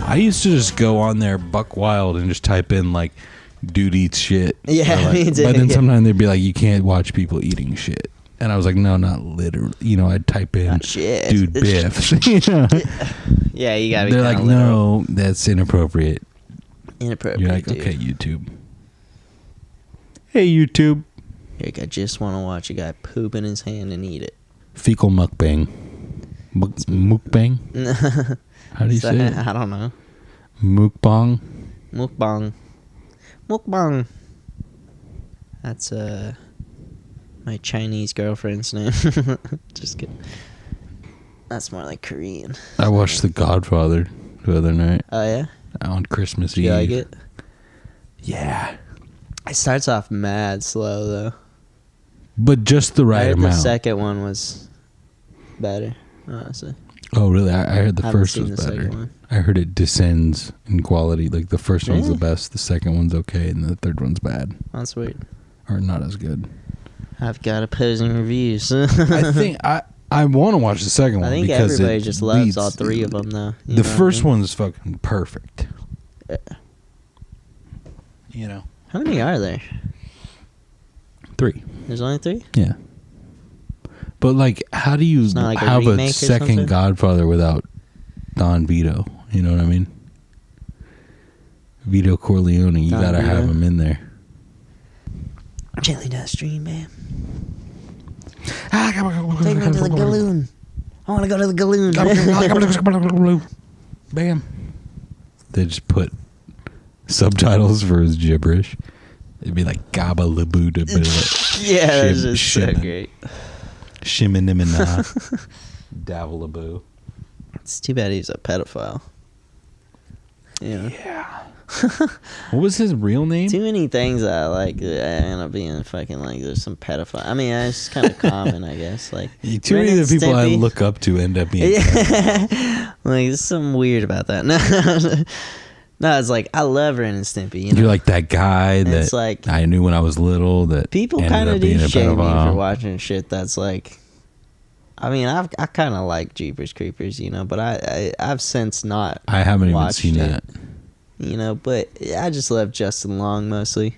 I used to just go on there buck wild and just type in like dude eats shit. Yeah, like, me too. But then sometimes they'd be like, you can't watch people eating shit. And I was like, no, not literally. You know, I'd type in dude biff. You know? Yeah, you gotta be. They're like, no, that's inappropriate. Inappropriate. You're like, dude. okay, YouTube. Hey, YouTube. Like, I just want to watch a guy poop in his hand and eat it. Fecal mukbang. Mukbang? How do you say it? I don't know. Mukbang? Mukbang. Mukbang. That's my Chinese girlfriend's name. Just kidding. That's more like Korean. I watched The Godfather the other night. Oh, yeah? On Christmas Did Eve. you like it? Yeah. It starts off mad slow, though. But just the right amount. The second one was better, honestly. Oh, really? I heard the first was the better. I heard it descends in quality. Like, the first one's the best, the second one's okay, and the third one's bad. That's weird. Or not as good. I've got opposing reviews. I think I want to watch the second one. I think because everybody just loves all three of them, though. The first one's fucking perfect. Yeah. You know? How many are there? 3. There's only 3? Yeah. But, like, how do you like have a second Godfather without Don Vito? You know what I mean? Vito Corleone, you gotta have him in there. Gently downstream, man. Take me to the Galoon. I want to go to the Galoon. Bam. They just put subtitles for his gibberish. It'd be like Gabba Laboo. Yeah, that's just so great. Shiminimina. Davalaboo. It's too bad he's a pedophile. Yeah. What was his real name? Too many things that I like end up being fucking like there's some pedophile. I mean, it's kind of common, I guess. Like too many of the people I look up to end up being like there's something weird about that. No, it's like I love Ren and Stimpy. You know? You're like that guy that it's like, I knew when I was little that people kind of do shame me for watching shit that's like. I mean, I kind of like Jeepers Creepers, you know, but I've since not. I haven't even seen that. You know, but I just love Justin Long mostly.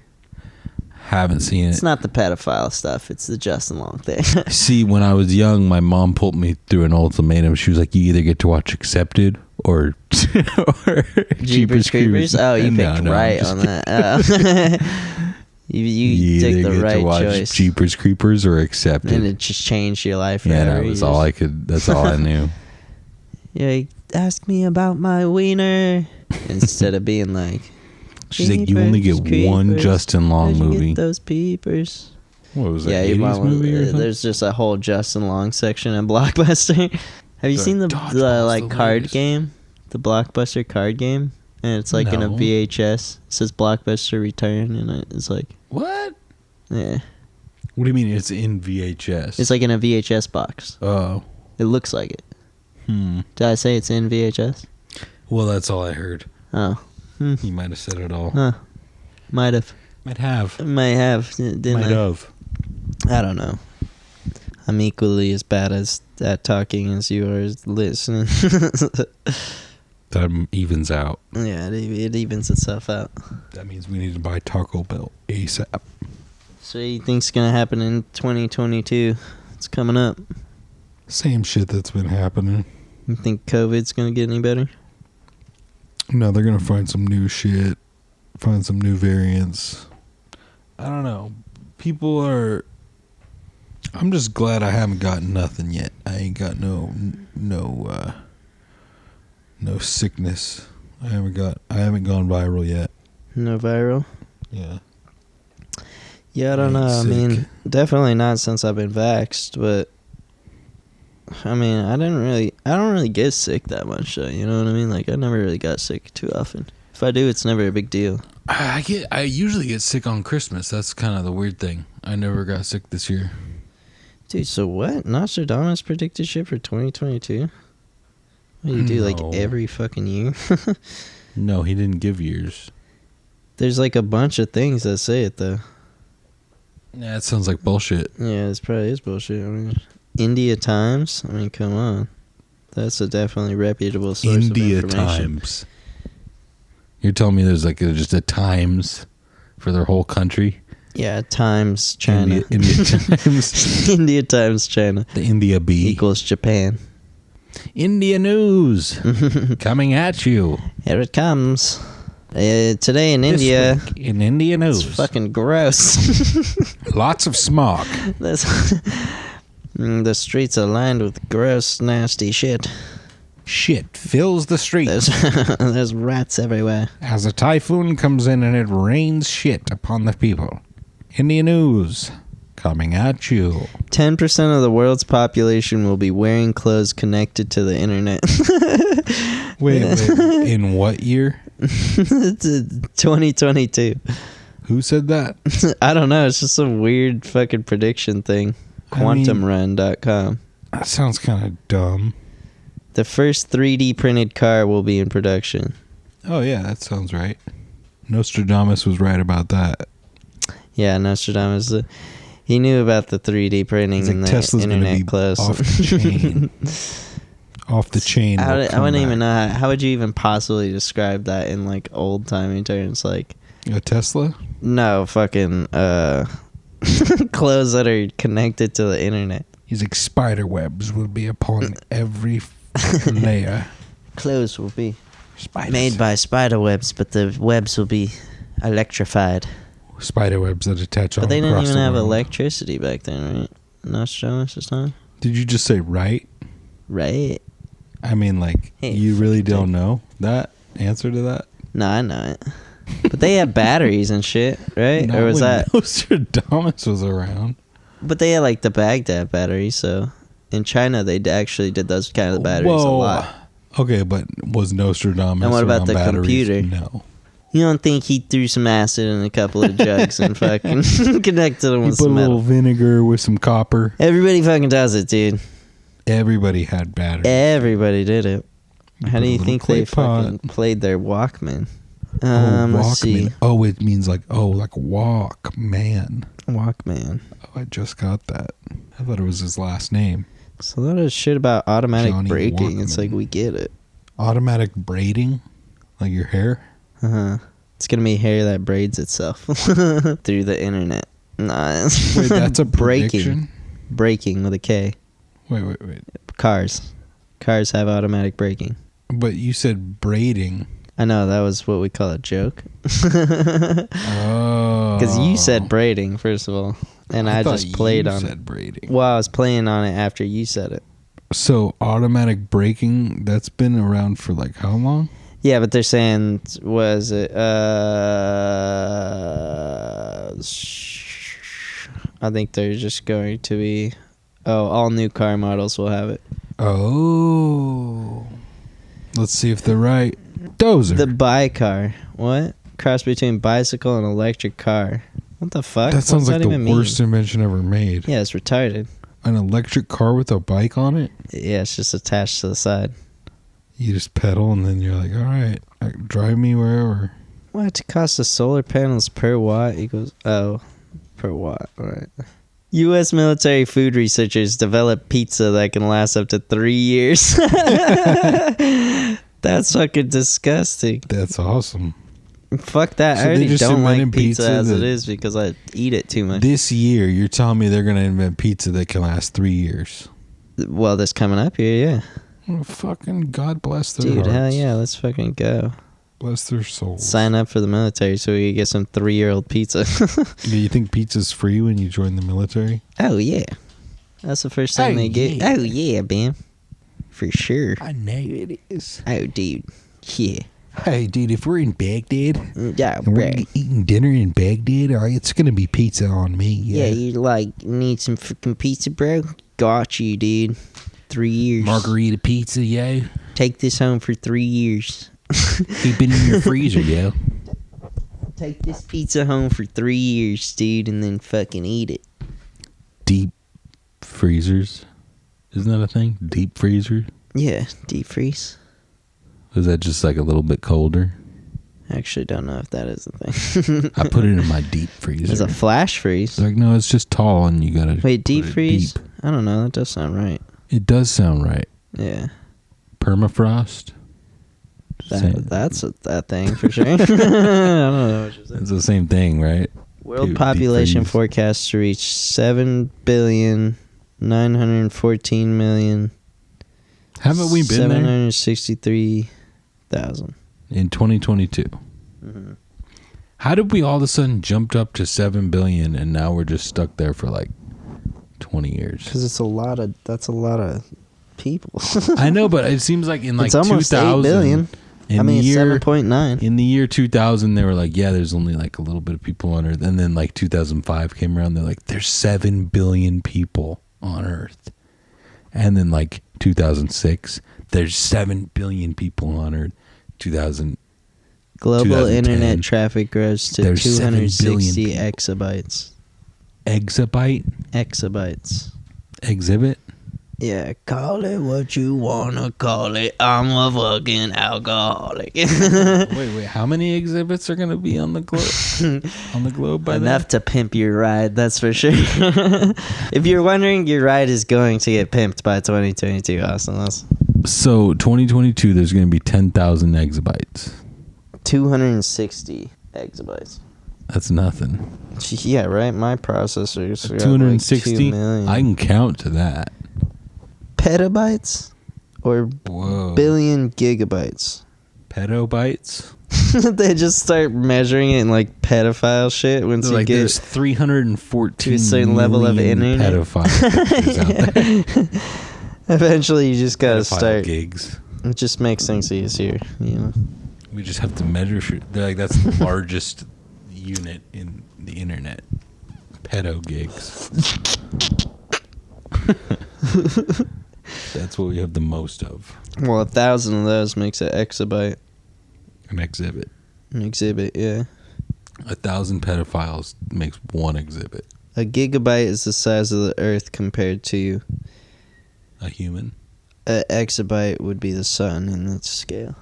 Haven't seen it. It's not the pedophile stuff. It's the Justin Long thing. See, when I was young, my mom pulled me through an ultimatum. She was like, you either get to watch Accepted or Jeepers Creepers. Oh, you picked right on that. You took the right choice. Jeepers Creepers or Accepted. And it just changed your life. Yeah, that was all I could. That's all I knew. Yeah, ask me about my wiener instead of being like. She's like, you only get one Justin Long movie. Get those peepers. What was that? Yeah, 80s movie or something? There's just a whole Justin Long section in Blockbuster. Have you seen the like card game, the Blockbuster card game? And it's like in a VHS. It says Blockbuster Return, and it's like what? Yeah. What do you mean it's in VHS? It's like in a VHS box. Oh. It looks like it. Did I say it's in VHS? Well, that's all I heard. Oh. You might have said it all. Huh. Might have. Might have. Might have. Didn't might have. I don't know. I'm equally as bad at talking as you are as listening. That evens out. Yeah, it evens itself out. That means we need to buy Taco Bell ASAP. So what do you think's going to happen in 2022? It's coming up. Same shit that's been happening. You think COVID's going to get any better? No, they're going to find some new shit. Find some new variants. I don't know. People are... I'm just glad I haven't gotten nothing yet. I ain't got no sickness. I haven't gone viral yet. No viral? Yeah. Yeah, I don't know. I mean, definitely not since I've been vaxxed, but I mean, I don't really get sick that much, though, you know what I mean? Like, I never really got sick too often. If I do, it's never a big deal. I usually get sick on Christmas. That's kind of the weird thing. I never got sick this year. Dude, so what? Nostradamus predicted shit for 2022? What do you do, like, every fucking year? No, he didn't give years. There's, like, a bunch of things that say it, though. Yeah, it sounds like bullshit. Yeah, it probably is bullshit. I mean, India Times? I mean, come on. That's a definitely reputable source India of information. Times. You're telling me there's, like, just a Times for their whole country? Yeah, Times, China. India Times. India Times, China. The India Bee. Equals Japan. India News. Coming at you. Here it comes. Today in India. This week in India News. It's fucking gross. Lots of smog. The streets are lined with gross, nasty shit. Shit fills the streets. There's rats everywhere. As a typhoon comes in and it rains shit upon the people. India News. Coming at you. 10% of the world's population will be wearing clothes connected to the internet. Wait. In what year? 2022. Who said that? I don't know. It's just some weird fucking prediction thing. QuantumRun.com. That sounds kind of dumb. The first 3D printed car will be in production. Oh, yeah, that sounds right. Nostradamus was right about that. Yeah, Nostradamus. He knew about the 3D printing and the Tesla's internet clothes. Off the chain. Off the chain. I wouldn't even know. How would you even possibly describe that in, like, old-timey terms? Like, a Tesla? No, fucking clothes that are connected to the internet. He's like, spider webs will be upon every layer. Clothes will be Spiders. made by spider webs, but the webs will be electrified. Spider webs that attach all But they didn't across even the have world. electricity back then, right? Nostradamus' time? Did you just say right? Right. I mean, like, Hey, you really don't know that answer to that? No, I know it. But they had batteries and shit, right? Not Or was when that... Nostradamus was around. But they had, like, the Baghdad batteries, so... In China, they actually did those kind of batteries a lot. Okay, but was Nostradamus And what about around the batteries? computer? No. You don't think he threw some acid in a couple of jugs and fucking connected them He with put a some little metal? vinegar with some copper. Everybody fucking does it, dude. Everybody had batteries. Everybody did it. How put do a you little think they clay pot. fucking played their Walkman? Walkman. Let's see. Oh, it means like walk, man. Walkman. Oh, I just got that. I thought it was his last name. So a lot of shit about automatic Johnny braking. It's Walkman. like, we get it. Automatic braiding? Like your hair? Uh-huh. It's gonna be hair that braids itself through the internet. Nah. Wait, that's a braking. prediction? Braking with a K. Wait. Cars have automatic braking. But you said braiding. I know, that was what we call a joke. Oh. Because you said braiding, first of all. And I thought just played you on said it. braiding. Well, I was playing on it after you said it. So automatic braking, that's been around for like how long? Yeah, but they're saying, was it, I think they're just going to be, all new car models will have it. Oh. Let's see if they're right. Dozer. The bi-car. What? Cross between bicycle and electric car. What the fuck? That sounds What's like that the even worst invention ever made. Yeah, it's retarded. An electric car with a bike on it? Yeah, it's just attached to the side. You just pedal and then you're like, all right, drive me wherever. What cost the solar panels per watt equals... Oh, per watt. All right. U.S. military food researchers develop pizza that can last up to 3 years. That's fucking disgusting. That's awesome. Fuck that. So I they already just don't like invented pizza pizza as it that- is because I eat it too much. This year, you're telling me they're going to invent pizza that can last 3 years. Well, that's coming up here, yeah. Well, fucking God bless their Dude, hearts. hell yeah, let's fucking go. Bless their souls. Sign up for the military so we can get some 3-year-old pizza. Do you think pizza's free when you join the military? Oh, yeah. That's the first thing they get. yeah. Oh, yeah, Bam. For sure. I know it is. Oh, dude. Yeah. Hey, dude, if we're in Baghdad Yeah, and we're bro. eating dinner in Baghdad, it's going to be pizza on me. Yeah, you like need some freaking pizza, bro? Got you, dude. 3 years. Margarita pizza, yo. Take this home for 3 years. Keep it in your freezer, yo. Take this pizza home for 3 years, dude, and then fucking eat it. Deep freezers. Isn't that a thing? Deep freezer? Yeah, deep freeze. Is that just like a little bit colder? I actually don't know if that is a thing. I put it in my deep freezer. It's a flash freeze. It's like, no, it's just tall and you gotta... Wait, deep freeze? Deep. I don't know. That does sound right. It does sound right. Yeah. Permafrost? That's that thing for sure. I don't know what you're saying. It's the same thing, right? World population forecast to reach 7,914,000,000. Haven't we been there? 763,000. In 2022. Mm-hmm. How did we all of a sudden jumped up to 7 billion and now we're just stuck there for like 20 years? Because that's a lot of people. I know, but it seems like in like it's almost 8 billion. I mean, 7.9. In the year 2000, they were like, yeah, there's only like a little bit of people on Earth. And then like 2005 came around, they're like, there's 7 billion people on Earth. And then like 2006, there's 7 billion people on Earth. Global internet traffic grows to 260 exabytes. Exabytes. Exhibit? Yeah, call it what you wanna call it. I'm a fucking alcoholic. Wait, how many exhibits are gonna be on the globe? On the globe by enough to pimp your ride, that's for sure. If you're wondering, your ride is going to get pimped by 2022, Austin. So 2022, there's gonna be 10,000 exabytes. 260 exabytes. That's nothing. Yeah, right. My processor's 260. Like 2 million. I can count to that. Petabytes or billion gigabytes? Petabytes? They just start measuring it in like pedophile shit once you get there's 314 to a certain level of internet pedophiles out there. Eventually, you just gotta start gigs. It just makes things easier, you know. We just have to measure shit. They're like, that's the largest unit in the internet. Pedo gigs. That's what we have the most of. Well, 1,000 of those makes an exabyte. An exhibit. An exhibit, yeah. 1,000 pedophiles makes one exhibit. A gigabyte is the size of the Earth compared to a human. An exabyte would be the sun in that scale.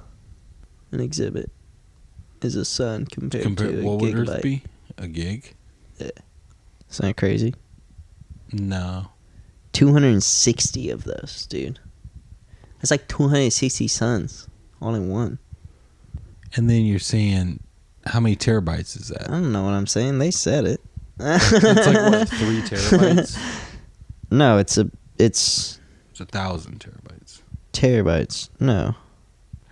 An exhibit is a sun compared to a gigabyte. What would Earth be? A gig? Yeah. Isn't that crazy? No. 260 of those, dude. That's like 260 suns all in one. And then you're saying, how many terabytes is that? I don't know what I'm saying. They said it. That's like what, 3 terabytes? No, it's 1,000 terabytes. Terabytes? No.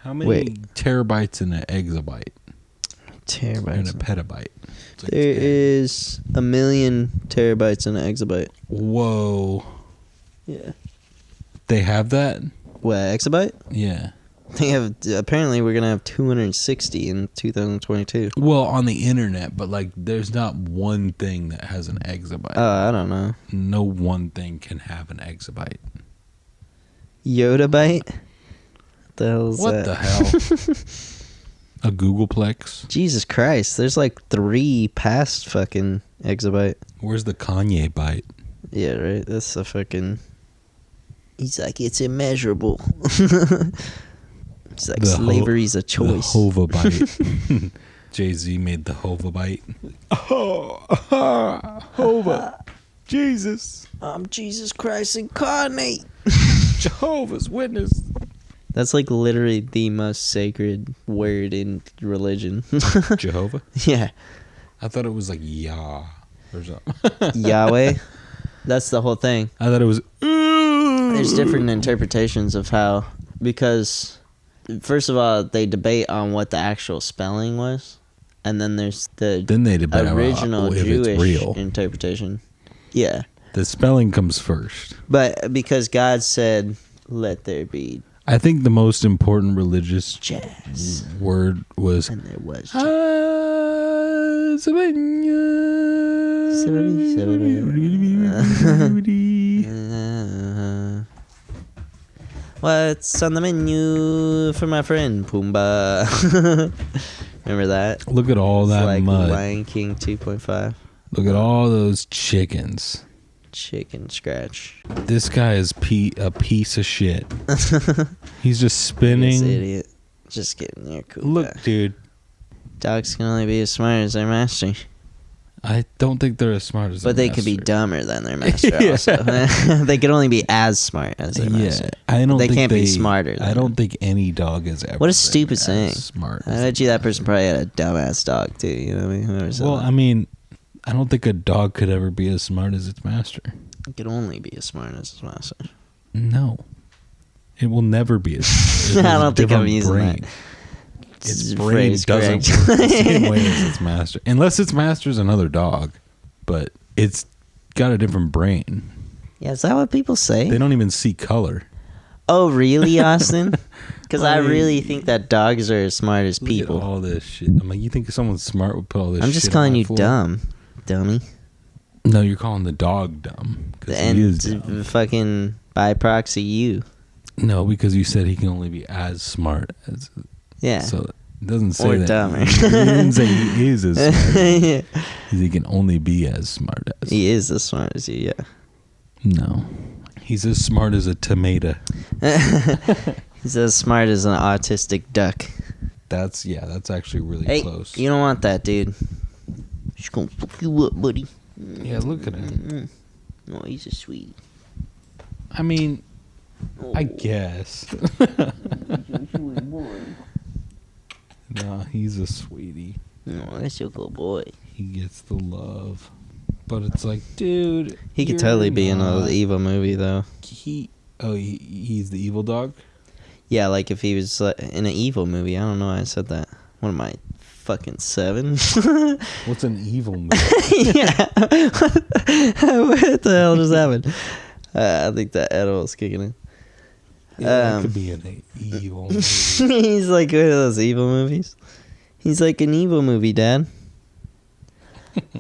How many terabytes in an exabyte? Terabytes. And a petabyte. Like there is 1 million terabytes in an exabyte. Whoa. Yeah. They have that? What, exabyte? Yeah. They have. Apparently, we're gonna have 260 in 2022. Well, on the internet, but like, there's not one thing that has an exabyte. Oh, I don't know. No one thing can have an exabyte. Yodabyte? What the hell? A Googleplex? Jesus Christ! There's like 3 past fucking exabyte. Where's the Kanye byte? Yeah, right. That's a fucking. He's like, it's immeasurable. He's like, slavery's a choice. The Hova byte. Jay-Z made the Hova byte. Hova. Jesus. I'm Jesus Christ incarnate. Jehovah's Witness. That's like literally the most sacred word in religion. Jehovah? Yeah. I thought it was like Yah or something. Yahweh? That's the whole thing. I thought it was... There's different interpretations of how... Because, first of all, they debate on what the actual spelling was. And then there's the original Jewish interpretation. Yeah. The spelling comes first. But because God said, let there be... I think the most important religious word was... And there was what's on the menu for my friend Pumbaa? Remember that? Look at all that like mud. Lion King 2.5. Look at all those chickens. Chicken scratch. This guy is a piece of shit. He's just This spinning. idiot. Just kidding. You're cool. Look, guy. dude. Dogs can only be as smart as their master. I don't think they're as smart as But their they could be master. dumber than their master Yeah. also. They could only be as smart as their master. I don't They think can't be smarter I than don't them. think any dog is ever What a been stupid as saying. Smart. I as bet the you that person master. probably had a dumbass dog too. You know what I mean? Whoever said Well, that. I mean, I don't think a dog could ever be as smart as its master. It could only be as smart as his master. No. It will never be as I it has a don't think I'm different using brain. that. Its brain Phrase doesn't correct. work the same way as its master. Unless its master's another dog. But it's got a different brain. Yeah, is that what people say? They don't even see color. Oh, really, Austin? Because I Like, really think that dogs are as smart as Look at people. all this shit. I'm like, you think someone smart would put all this I'm shit just on calling my you floor? dumb, dummy. No, you're calling the dog dumb. 'Cause he is dumb. Fucking by proxy, you. No, because you said he can only be as smart as. Yeah. So it doesn't say Or that. dumber. He didn't say he is as smart. Yeah. He can only be as smart as. He is as smart as you, yeah. No, he's as smart as a tomato. He's as smart as an autistic duck. That's actually really Hey, close. you don't want that, dude. She's gonna fuck you up, buddy. Yeah, look at him. Oh, he's a sweetie. I mean, I Oh. guess. No, he's a sweetie. Oh, that's your good boy. He gets the love. But it's like, dude. He could you're totally be in not- an evil movie, though. He's the evil dog? Yeah, like if he was in an evil movie. I don't know why I said that. What am I, fucking 7? What's an evil movie? Yeah. What the hell just happened? I think that edible kicking in. Yeah, that could be an evil movie. He's like one of those evil movies. He's like an evil movie, Dad.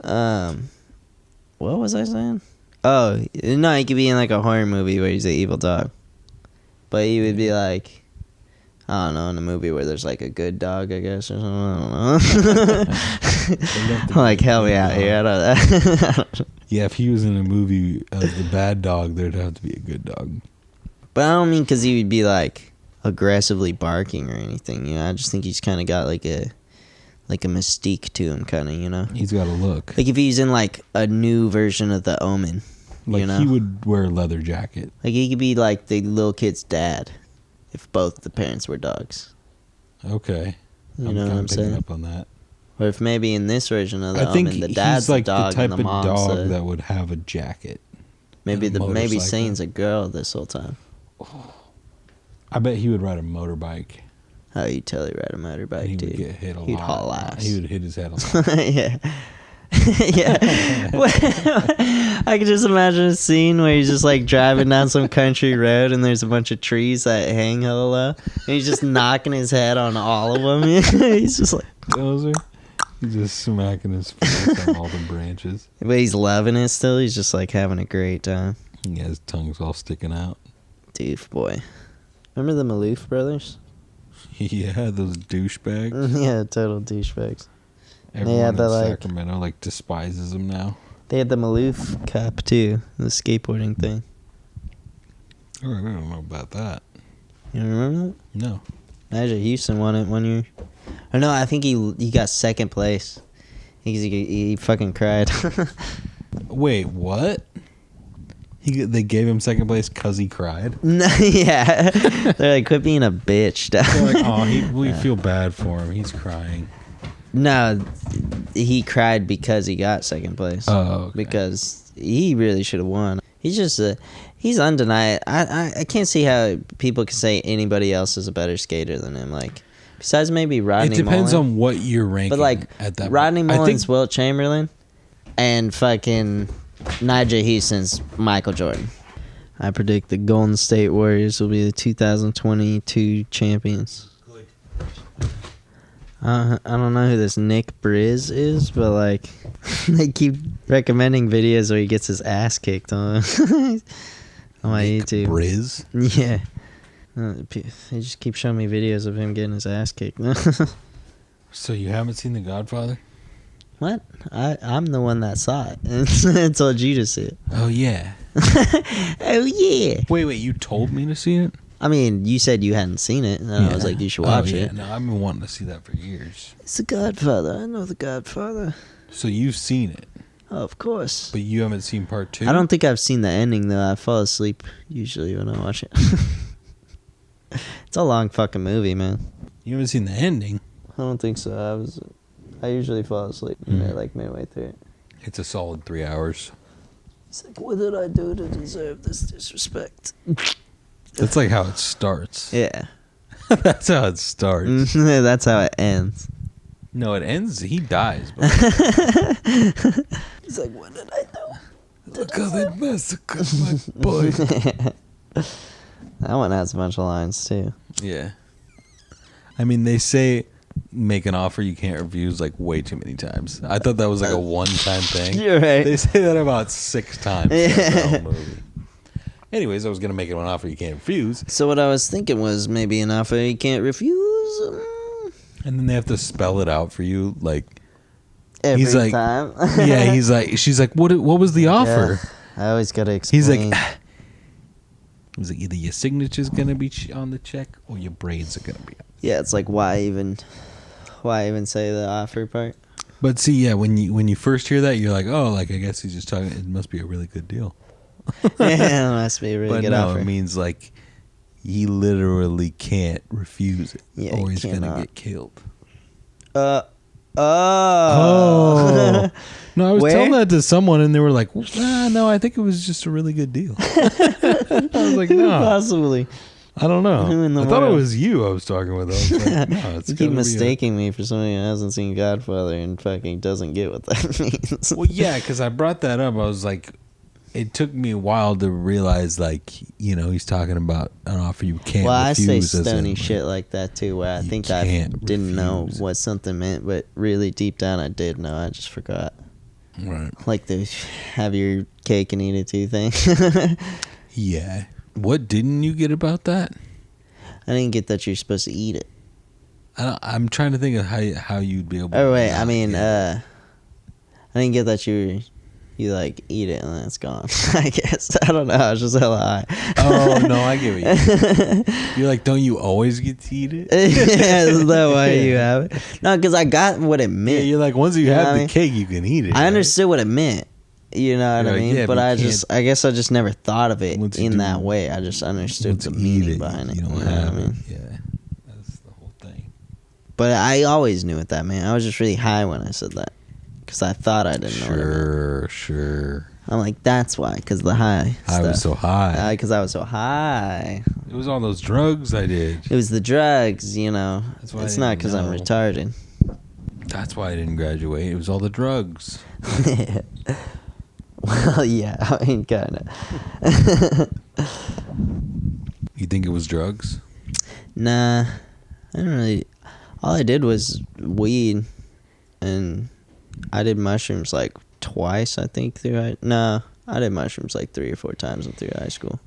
What was I saying? Oh, no, he could be in like a horror movie where he's an evil dog. But he would be like, I don't know, in a movie where there's like a good dog, I guess, or something. I don't know. Like, help me out here. I don't know. Yeah, if he was in a movie as the bad dog, there'd have to be a good dog. But I don't mean because he would be like aggressively barking or anything. You know, I just think he's kind of got like a mystique to him, kind of. You know, He's got a look. like if he's in like a new version of The Omen. Like, you know, he would wear a leather jacket. like he could be like the little kid's dad if both the parents were dogs. Okay. You know what I'm picking saying? up on that. Or if maybe in this version of The I think Omen, the dad's he's like the dog the type and the of mom's dog the, that would have a jacket. maybe and a maybe motorcycle. Sane's a girl this whole time. I bet he would ride a motorbike. Oh, you totally ride a And motorbike, he dude. would get hit a He'd lot. haul ass. He would hit his head a lot. Yeah. Yeah. I can just imagine a scene where he's just like driving down some country road and there's a bunch of trees that hang hella low and he's just knocking his head on all of them. He's just like, Dozer. He's just smacking his face on all the branches. but he's loving it still. He's just like having a great time. Yeah, his tongue's all sticking out. Doof boy. Remember the Maloof brothers? Yeah, those douchebags. Yeah, total douchebags. Everyone Yeah, in but, like- Sacramento like despises him now. They had the Maloof Cup too, the skateboarding thing. Oh, I don't know about that. You don't remember that? No. Magic Houston won it 1 year. Or no, I think he got second place. He fucking cried. Wait, what? They gave him second place because he cried? No, yeah. They're like, quit being a bitch. They're like, oh, we feel bad for him. He's crying. No, he cried because he got second place. Oh, okay. Because he really should have won. He's just he's undeniable. I can't see how people can say anybody else is a better skater than him. Like, besides maybe Rodney It depends Mullen. on what you're ranking. But like at that Rodney point. Mullen's Wilt Chamberlain and fucking Nigel Houston's Michael Jordan. I predict the Golden State Warriors will be the 2022 champions. I don't know who this Nick Briz is, but like they keep recommending videos where he gets his ass kicked on my Nick YouTube. Briz? Yeah. They just keep showing me videos of him getting his ass kicked. So you haven't seen The Godfather? What? I'm the one that saw it and told you to see it. Oh, yeah. Oh, yeah. Wait, you told me to see it? I mean, you said you hadn't seen it, and I was like, you should watch it. No, I've been wanting to see that for years. It's The Godfather. I know The Godfather. So you've seen it? Oh, of course. But you haven't seen part 2? I don't think I've seen the ending, though. I fall asleep usually when I watch it. It's a long fucking movie, man. You haven't seen the ending? I don't think so. I usually fall asleep like midway through it. It's a solid 3 hours. It's like, what did I do to deserve this disrespect? That's like how it starts. Yeah. That's how it starts. That's how it ends. No, it ends. He dies. He's like, what did I do? Look how they massacred my boy. That one has a bunch of lines, too. Yeah. I mean, they say make an offer you can't refuse like way too many times. I thought that was like a one-time thing. You're right. They say that about 6 times in the whole movie. Anyways, I was going to make it an offer you can't refuse. So what I was thinking was maybe an offer you can't refuse. And then they have to spell it out for you, like Every time. Yeah, she's like, what was the offer? Yeah, I always got to explain. He's like, either your signature's going to be on the check or your brains are going to be on. Yeah, it's like, why even say the offer part? But see, yeah, when you first hear that, you're like, oh, like, I guess he's just talking, it must be a really good deal. Yeah, it must be a really good offer. It means like he literally can't refuse it, or he's gonna get killed. Oh. No, I was telling that to someone, and they were like, "No, I think it was just a really good deal." I was like, "No, possibly." I don't know. Who in the I thought it world? was you I was talking with. I was like, "No, it's you keep mistaking me for somebody who hasn't seen Godfather and fucking doesn't get what that means." Well, yeah, because I brought that up. I was like, it took me a while to realize, like, he's talking about an offer you can't refuse. Well, I say stony shit like that too, where I think I didn't know what something meant, but really deep down I did know. I just forgot. Right. Like the have your cake and eat it too thing. Yeah. What didn't you get about that? I didn't get that you're supposed to eat it. I'm trying to think of how you'd be able to. Oh, wait. I mean, I didn't get that you like eat it and then it's gone. I guess. I don't know. I was just hella high. Oh, no, I get what you mean. You're like, don't you always get to eat it? Yeah, is that why you have it? No, because I got what it meant. Yeah, you're like, once you have the cake, you can eat it. I understood what it meant. You know what I mean? Yeah, but I guess I just never thought of it in that way. I just understood the meaning behind it. You don't have it. Yeah, that's the whole thing. But I always knew what that meant. I was just really high when I said that. Because I thought I didn't know what it meant. Sure. I'm like, that's why, because the high I was so high. Because I was so high. It was all those drugs I did. It was the drugs, That's why it's not because I'm retarded. That's why I didn't graduate. It was all the drugs. Well, yeah, I mean, kind of. You think it was drugs? Nah, I didn't really. All I did was weed, and I did mushrooms like twice, I think, I did mushrooms like 3 or 4 times through high school.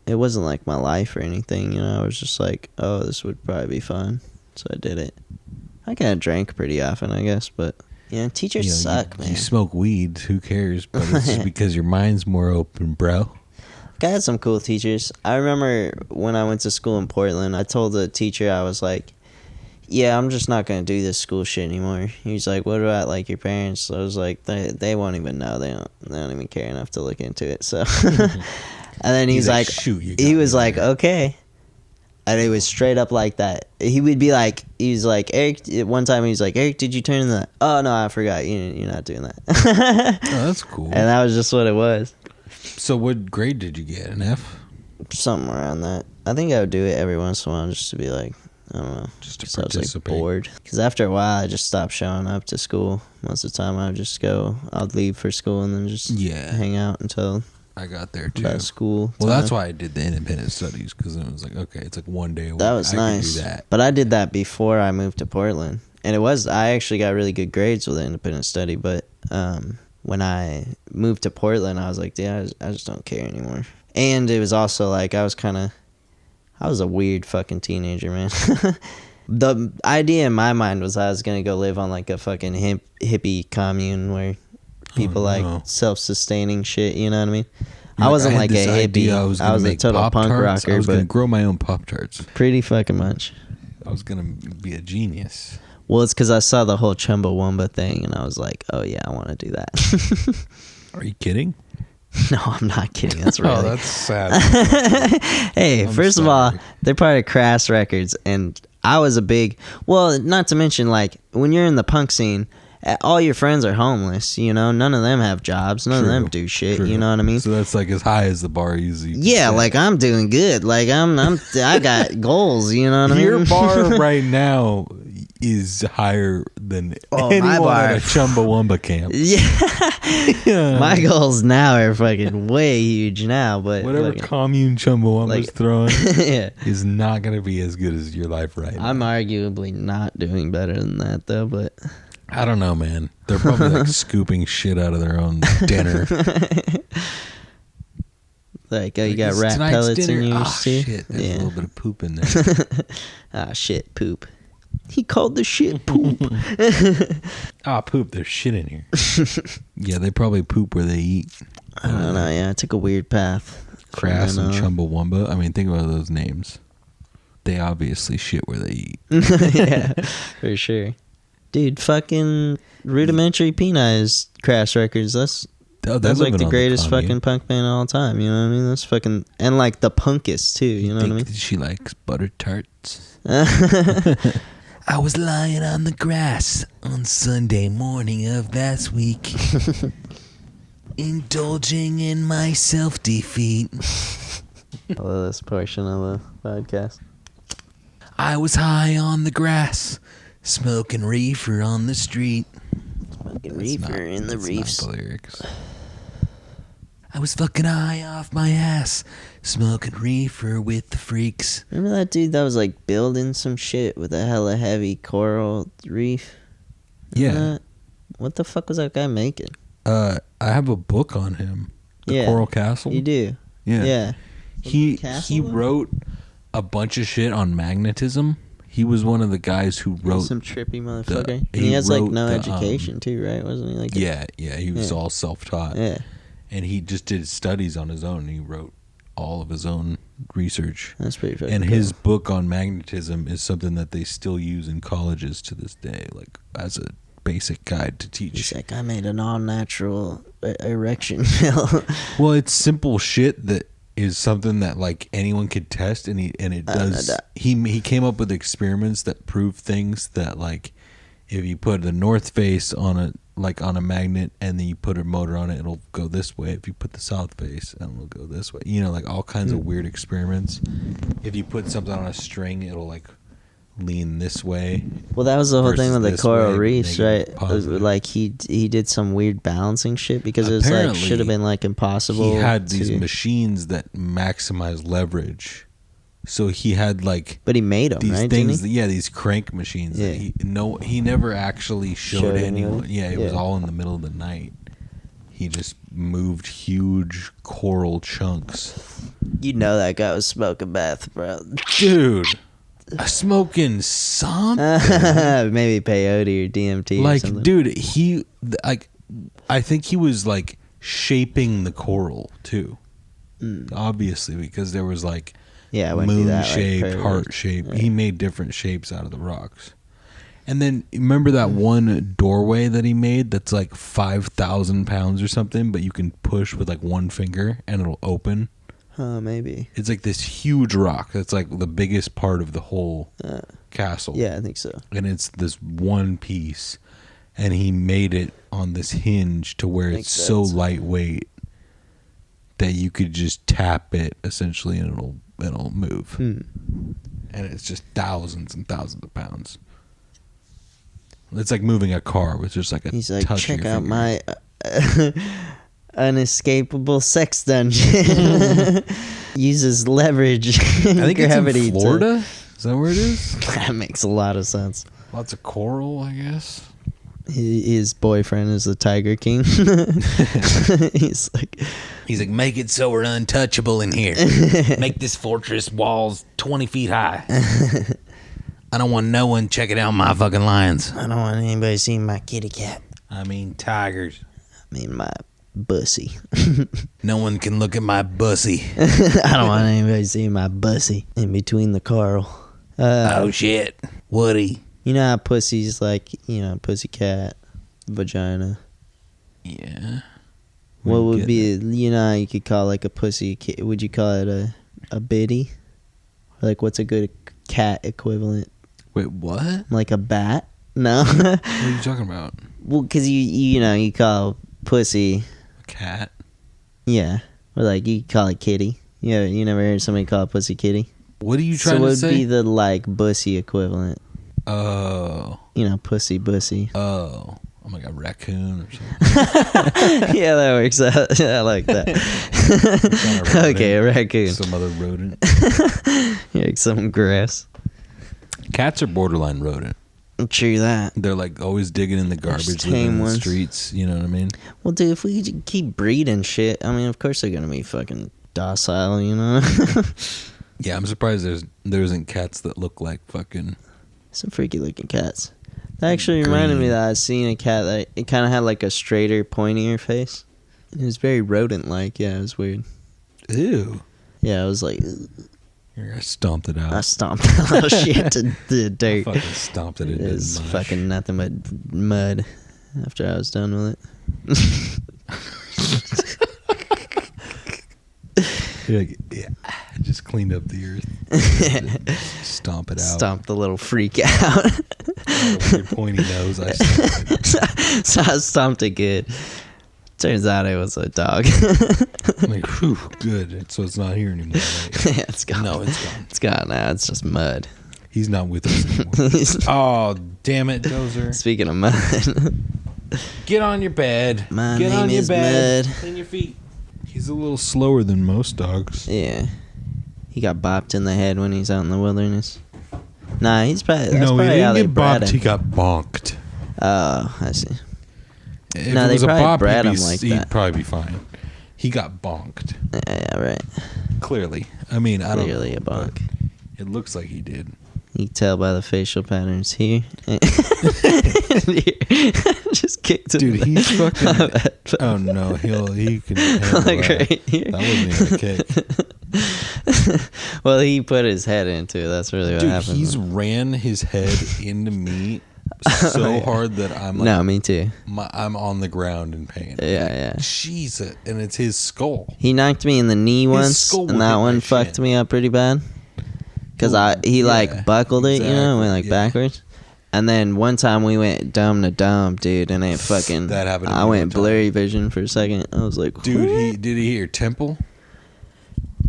It wasn't like my life or anything, I was just like, oh, this would probably be fun, so I did it. I kind of drank pretty often, I guess, but teachers suck, man. You smoke weed, who cares? But it's just because your mind's more open, bro. I had some cool teachers. I remember when I went to school in Portland, I told the teacher, I was like, yeah, I'm just not going to do this school shit anymore. He was like, what about, like, your parents? I was like, they won't even know. They don't even care enough to look into it, so. And then he's like, shoot, he was like, okay. And it was straight up like that. He would be like, Eric, one time he was like, Eric, did you turn in that? Oh, no, I forgot. You're not doing that. Oh, that's cool. And that was just what it was. So what grade did you get? An F? Something around that. I think I would do it every once in a while just to be like, I don't know. Just to participate. I was like bored. Because after a while, I just stopped showing up to school. Most of the time, I would just go, I'd leave for school and then just hang out until I got there too. About school. Well, that's why I did the independent studies, because it was like, okay, it's like one day a week. That was nice. Could do that. But I did that before I moved to Portland. And I actually got really good grades with the independent study. But when I moved to Portland, I was like, yeah, I just don't care anymore. And it was also like, I was a weird fucking teenager, man. The idea in my mind was I was gonna go live on like a fucking hippie commune where people like self-sustaining shit. You know what I mean? I wasn't like a hippie. I was a total punk rocker. I was gonna grow my own Pop-Tarts. Pretty fucking much. I was gonna be a genius. Well, it's because I saw the whole Chumbawamba thing, and I was like, "Oh yeah, I want to do that." Are you kidding? No, I'm not kidding. That's really. Oh, that's sad. Hey, first of all, they're part of Crass Records, and I was a big. Well, not to mention, like when you're in the punk scene, all your friends are homeless. You know, none of them have jobs. None of them do shit. True. You know what I mean? So that's like as high as the bar usually. Yeah, like I'm doing good. Like I got goals. You know what I mean? Your bar right now is higher than anyone at a Chumbawamba camp. Yeah. My goals now are fucking way huge now, but whatever fucking, commune Chumbawamba's throwing yeah. is not going to be as good as your life right now. I'm arguably not doing better than that though, but I don't know, man. They're probably like scooping shit out of their own dinner. Like, oh, you got rat pellets in yours too? Shit, there's a little bit of poop in there. Shit, poop. He called the shit poop. Poop, there's shit in here. Yeah, they probably poop where they eat. I don't know, yeah, it took a weird path. Crass and Chumbawamba. I mean, think about those names. They obviously shit where they eat. Yeah, for sure. Dude, fucking Rudimentary Peanut is Crass Records. That's like the greatest fucking punk band of all time. You know what I mean? That's fucking... And like the punkest too, you know what I mean? She likes butter tarts. I was lying on the grass on Sunday morning of last week, indulging in my self-defeat. I love this portion of the podcast. I was high on the grass, smoking reefer on the street. Smoking reefer in the reefs. Not the lyrics. I was fucking high off my ass, smoking reefer with the freaks. Remember that dude that was like building some shit with a hella heavy coral reef? Remember that? What the fuck was that guy making? I have a book on him. The Coral Castle. You do? Yeah. He wrote a bunch of shit on magnetism. He was one of the guys who wrote some trippy motherfucker. He has like no education too, right? Wasn't he like? Yeah. He was all self-taught. Yeah. And he just did studies on his own. And he wrote all of his own research. That's pretty fucking And his book on magnetism is something that they still use in colleges to this day, like as a basic guide to teach. He's like, I made an all-natural erection pill. Well, it's simple shit that is something that like anyone could test, and it does. He came up with experiments that prove things that like if you put the North Face on a magnet and then you put a motor on it, it'll go this way. If you put the South Face, it'll go this way. You know, like all kinds of weird experiments. If you put something on a string, it'll like lean this way. Well, that was the whole thing with the coral reefs, right? Like he did some weird balancing shit because it was like should have been like impossible. He had these machines that maximize leverage. So he had like, but he made them, these right? things, these crank machines. Yeah. That he never actually showed anyone. Yeah, it was all in the middle of the night. He just moved huge coral chunks. You know that guy was smoking meth, bro. Dude, smoking something. Maybe peyote or DMT. Like, or something. dude, I think he was like shaping the coral too. Obviously, because there was like. Yeah, moon shaped, heart shaped. Right. He made different shapes out of the rocks. And then remember that one doorway that he made that's like 5,000 pounds or something, but you can push with like one finger and it'll open. Maybe. It's like this huge rock that's like the biggest part of the whole castle. Yeah, I think so. And it's this one piece, and he made it on this hinge to where it's so lightweight that you could just tap it essentially and it'll move. And it's just thousands and thousands of pounds. It's like moving a car with just like a He's like, touch check of your out finger. my unescapable sex dungeon. Uses leverage and I think gravity. It's in Florida. Is that where it is? That makes a lot of sense. Lots of coral, I guess. His boyfriend is the Tiger King. He's like, make it so we're untouchable in here. Make this fortress walls 20 feet high. I don't want no one checking out my fucking lions. I don't want anybody seeing my kitty cat. I mean tigers. I mean my bussy. No one can look at my bussy. I don't want anybody seeing my bussy in between the Carl. Oh shit, Woody. You know how pussy's like, pussycat, vagina. Yeah. What would be, how you could call like a pussy? Would you call it a biddy? Like, what's a good cat equivalent? Wait, what? Like a bat? No. What are you talking about? Well, because you call pussy A cat. Yeah, or like you call it kitty. Yeah, you never heard somebody call a pussy kitty. What are you trying to say? So what would be the like bussy equivalent? Oh. Pussy bussy. Oh my god, raccoon or something. Yeah, that works out. I like that. Okay, a raccoon. Some other rodent. Yeah, like some grass. Cats are borderline rodent. True that. They're like always digging in the garbage, living in the streets. You know what I mean? Well, dude, if we keep breeding shit, I mean, of course they're gonna be fucking docile, Yeah, I'm surprised there isn't cats that look like fucking some freaky looking cats. That actually reminded me that I seen a cat that it kind of had like a straighter, pointier face. It was very rodent-like. Yeah, it was weird. Ew. Yeah, I was like, I stomped it out. I stomped that little shit to the dirt. I fucking stomped it. It was fucking nothing but mud after I was done with it. You're like, yeah, I just cleaned up the earth. Stomp it out. Stomp the little freak out. With your pointy nose, I stomped it. So I stomped it good. Turns out it was a dog. I'm like, whew, good. So it's not here anymore, right? Yeah, it's gone. No, it's gone. It's gone now. It's just mud. He's not with us anymore. Oh, damn it, Dozer. Speaking of mud. Get on your bed. My Get name on your is bed. Mud. Clean your feet. He's a little slower than most dogs. Yeah. He got bopped in the head when he's out in the wilderness. Nah, he's probably... That's No, he probably how didn't they get bred bopped. him. He got bonked. Oh, I see. If No, it they was a probably bop, bred him he'd like that. He'd probably be fine. He got bonked. Yeah, right. Clearly. I mean, I don't know. Clearly a bonk. It looks like he did. You can tell by the facial patterns here. Just kicked him. Dude, he's fucking... Oh, no. He can handle like that. right here. That wasn't even a kick. Well, he put his head into it. That's really what Dude, happened. he's ran his head into me so hard that I'm like... No, me too. I'm on the ground in pain. Yeah. Jesus. And it's his skull. He knocked me in the knee once, skull and would that hit my one fucked shin. me up pretty bad. Because he buckled it, went backwards. And then one time we went dumb to dumb, dude, and it fucking... That happened to me I one went time. blurry vision for a second. I was like, Dude, did he hit your temple?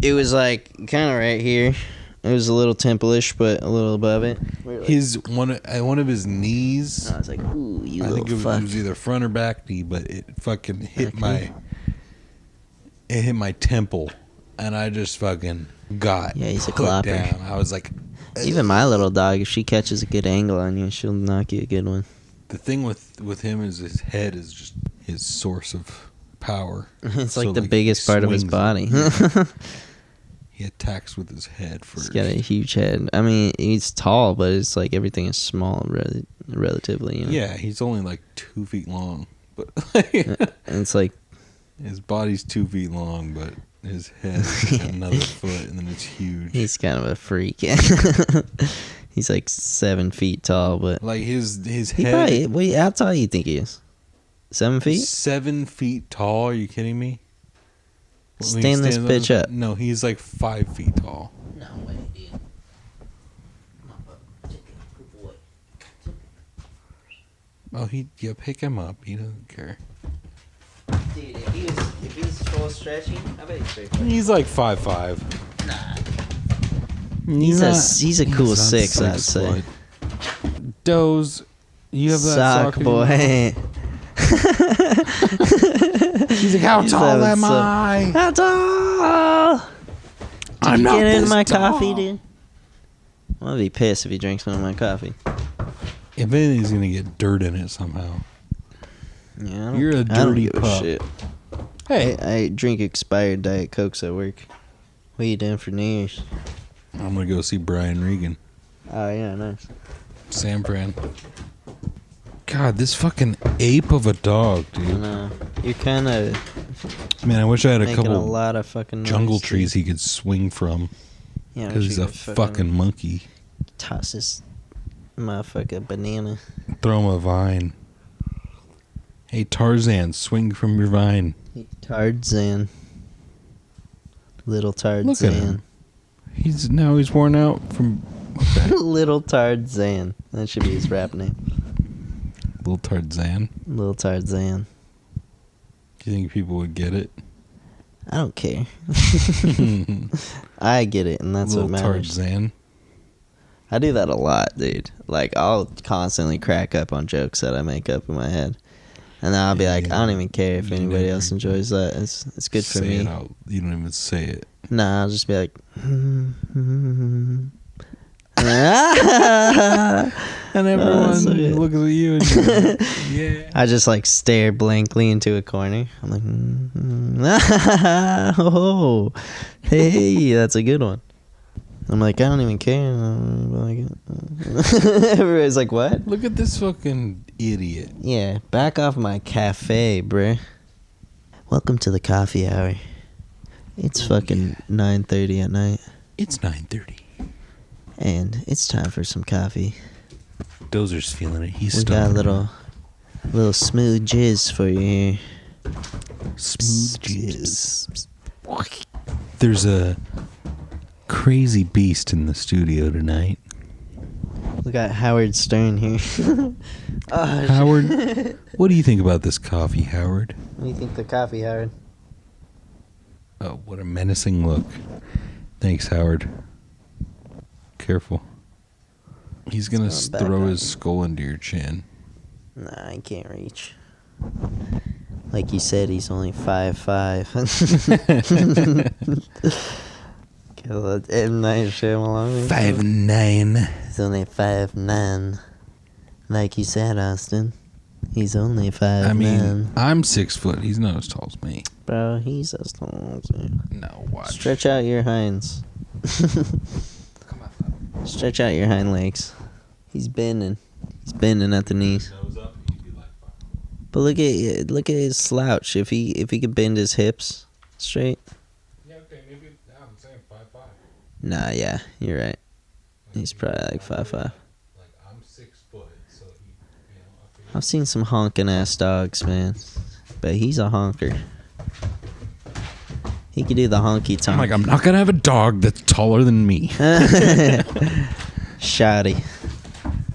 It was like kind of right here. It was a little temple-ish, but a little above it. His one of his knees. I was like, ooh, you I little think it fuck. was either front or back knee, but it fucking hit my temple, and I just fucking got he's a put clopper. down. I was like, Even my little dog, if she catches a good angle on you, she'll knock you a good one. the thing with him is his head is just his source of power. It's So, like the he biggest part of his swings body. He attacks with his head first. He's got a huge head. I mean, he's tall, but it's like everything is small relatively. Yeah, he's only like 2 feet long, but And it's like his body's 2 feet long, but his head is another foot, and then it's huge. he's kind of a freak. He's like 7 feet tall, but Like his he head. probably. Wait, how tall do you think he is? 7 feet? 7 feet tall. Are you kidding me? When he Stand this stands bitch on- up. No, he's like 5 feet tall. No way, dude. Oh, pick him up. He doesn't care. Dude, if he's full stretching, I bet he's straight. He's like 5'5". Nah. He's a cool 6, I'd say. Doze, you have that Sock boy. He's like, how He's tall having am some- I? How tall? I'm Did you not get in this my tall. coffee, dude? I'm gonna be pissed if he drinks some of my coffee. If anything's gonna get dirt in it somehow. Yeah, You're a I don't dirty give a pup. shit. Hey, I drink expired Diet Cokes at work. What are you doing for New Year's? I'm gonna go see Brian Regan. Oh, yeah, nice. San Fran. God, this fucking ape of a dog, I dude. know. You're kind of Man, I wish I had a making couple a lot of fucking jungle noise, trees dude. he could swing from. Yeah, Because he's a fucking monkey. toss this motherfucker banana. Throw him a vine. Hey, Tarzan, swing from your vine. Tardxan. Little Tardxan. Look at him. He's worn out from... Little Tardxan. That should be his rap name. Little Tardxan. Little Tardxan. Do you think people would get it? I don't care. I get it, and that's Little what matters. Tardxan. I do that a lot, dude. Like, I'll constantly crack up on jokes that I make up in my head. And then I'll be like, I don't even care if anybody else enjoys that. It's good for me. You don't even say it. Nah, I'll just be like... And everyone so looks at you and you're like, yeah. I just like stare blankly into a corner. I'm like, oh, hey, that's a good one. I'm like, I don't even care. Everybody's like, what? Look at this fucking idiot. Yeah, back off my cafe, bruh. Welcome to the coffee hour. It's fucking 9:30 at night. It's 9:30. And it's time for some coffee. Dozer's feeling it. He's We got a little smooth jizz for you here. smooth jizz. There's a crazy beast in the studio tonight. We got Howard Stern here. Oh, Howard, what do you think about this coffee, Howard? What do you think of the coffee, Howard? Oh, what a menacing look. Thanks, Howard. Careful. He's gonna throw his skull into your chin. Nah, I can't reach. Like you said, he's only 5'5". M. Night Shyamalan. 5'9". He's only 5'9". Like you said, Austin. He's only 5'9". I mean, I'm 6 foot. He's not as tall as me. Bro, he's as tall as you. No, watch. Stretch out your hinds. Come on. Stretch out your hind legs. He's bending. He's bending at the knees. Nose up, he'd be like 5. But look at his slouch. If he could bend his hips straight. Yeah, okay, maybe I'm saying 5'5". Nah, yeah, you're right. He's probably like 5'5". Like I'm 6 foot, so he, I've seen some honking ass dogs, man. But he's a honker. He could do the honky tonk. I'm like, I'm not gonna have a dog that's taller than me. Shoddy.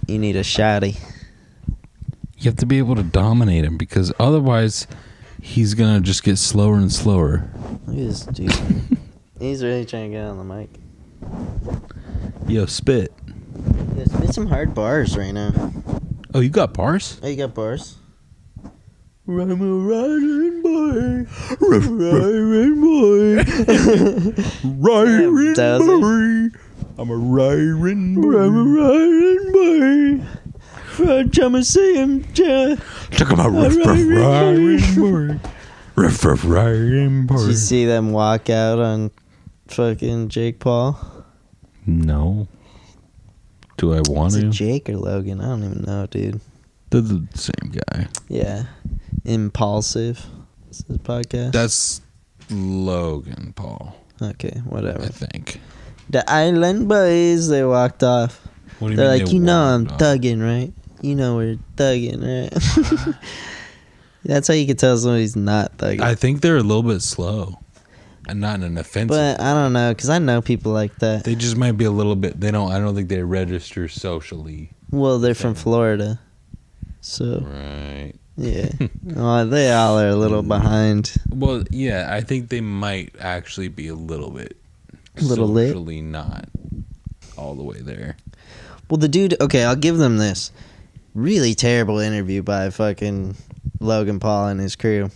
You need a shoddy. You have to be able to dominate him because otherwise he's gonna just get slower and slower. Look at this dude. He's really trying to get on the mic. Yo, spit. Yeah, spit some hard bars right now. Oh, you got bars? Oh, you got bars? I'm a riding boy. Riding boy. Riding boy. I'm a riding boy. I'm a riding boy. Come see him, Talk about riding boy. Riding boy. Did you see them walk out on fucking Jake Paul? No. Do I want Is to? it Jake or Logan? I don't even know, dude. They're the same guy. Yeah. Impulsive. Is this podcast? That's Logan Paul, Okay, whatever. I think. The Island Boys, they walked off. What do you They're mean like, they you know I'm walked off? thugging, right? You know we're thugging, right? That's how you can tell somebody's not thugging. I think they're a little bit slow. And not in an offensive. But I don't know, because I know people like that. They just might be a little bit. I don't think they register socially. Well, they're from Florida. So, Right. yeah. Oh, they all are a little behind. Well, yeah, I think they might actually be a little bit Lit? socially not all the way there. Well, the dude, okay, I'll give them this. Really terrible interview by fucking Logan Paul and his crew.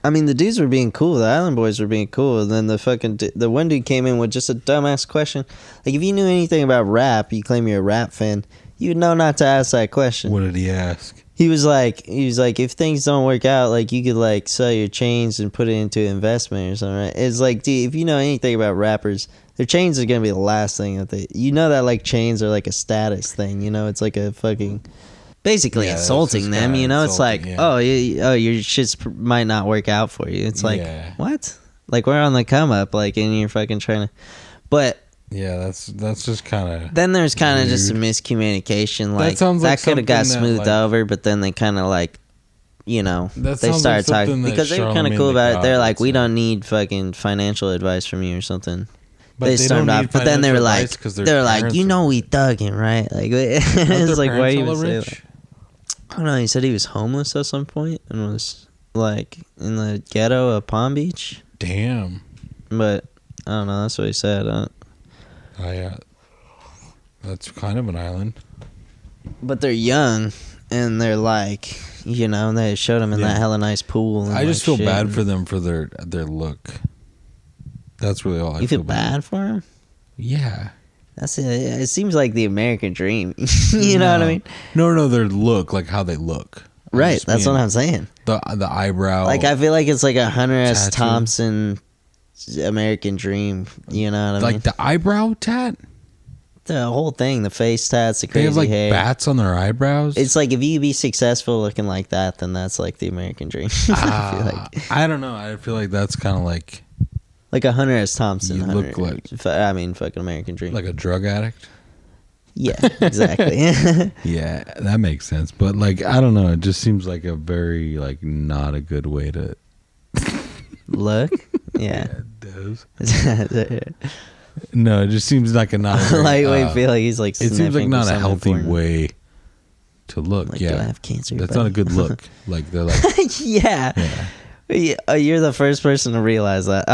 I mean, the dudes were being cool. The Island Boys were being cool. And then the one dude came in with just a dumbass question. Like, if you knew anything about rap, you claim you're a rap fan, you would know not to ask that question. What did he ask? He was like, if things don't work out, like you could like sell your chains and put it into investment or something. Right? It's like, dude, if you know anything about rappers, their chains are gonna be the last thing that they. You know that like chains are like a status thing. You know, it's like a fucking. Basically insulting them, you know. It's like, your shit's might not work out for you. It's like, what? Like we're on the come up, like, and you're fucking trying to. But yeah, that's just kind of. Then there's kind of just a miscommunication. Like that could have got smoothed over, but then they kind of like, you know, they started talking because they were kind of cool about it. They're like, we don't need fucking financial advice from you or something. But they stormed off, but then they were like, you know, we thugging, right? Like, it's like, why you say that? I don't know. He said he was homeless at some point and was like in the ghetto of Palm Beach. Damn. But I don't know. That's what he said. Oh yeah, that's kind of an island. But they're young and they're like, you know, they showed him in that hella nice pool. And I just feel bad for them for their look. That's really all I feel. You feel bad for him? Yeah. That's it. It seems like the American dream. You know what I mean? No, their look, like how they look. Right, that's what I'm saying. The eyebrow. Like I feel like it's like a Hunter S. Thompson American dream. You know what I mean? Like the eyebrow tat? The whole thing, the face tats, the crazy hair. They have like bats on their eyebrows? It's like if you be successful looking like that, then that's like the American dream. I feel like. I don't know. I feel like that's kind of like a Hunter S. Thompson. You look like. I mean, fucking American dream. Like a drug addict? Yeah, exactly. Yeah, that makes sense. But like, I don't know. It just seems like a very like not a good way to look. Yeah, it does. No, it just seems like a not a very, lightweight feel like he's like. It seems like not a healthy way to look. Like, yeah, do I have cancer? That's not a good look. Like they're like. Yeah. You're the first person to realize that.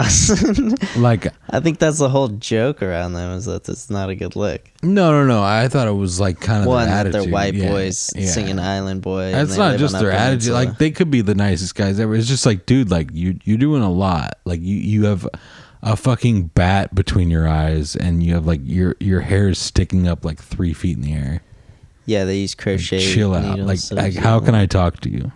Like, I think that's the whole joke around them is that it's not a good look. No. I thought it was like kind of their attitude. They're white boys singing Island Boy. It's not just their attitude. Like they could be the nicest guys ever. It's just like, dude, like you're doing a lot. Like you have a fucking bat between your eyes, and you have like your hair is sticking up like 3 feet in the air. Yeah, they use crochet. Like, chill out. Like how can I talk to you?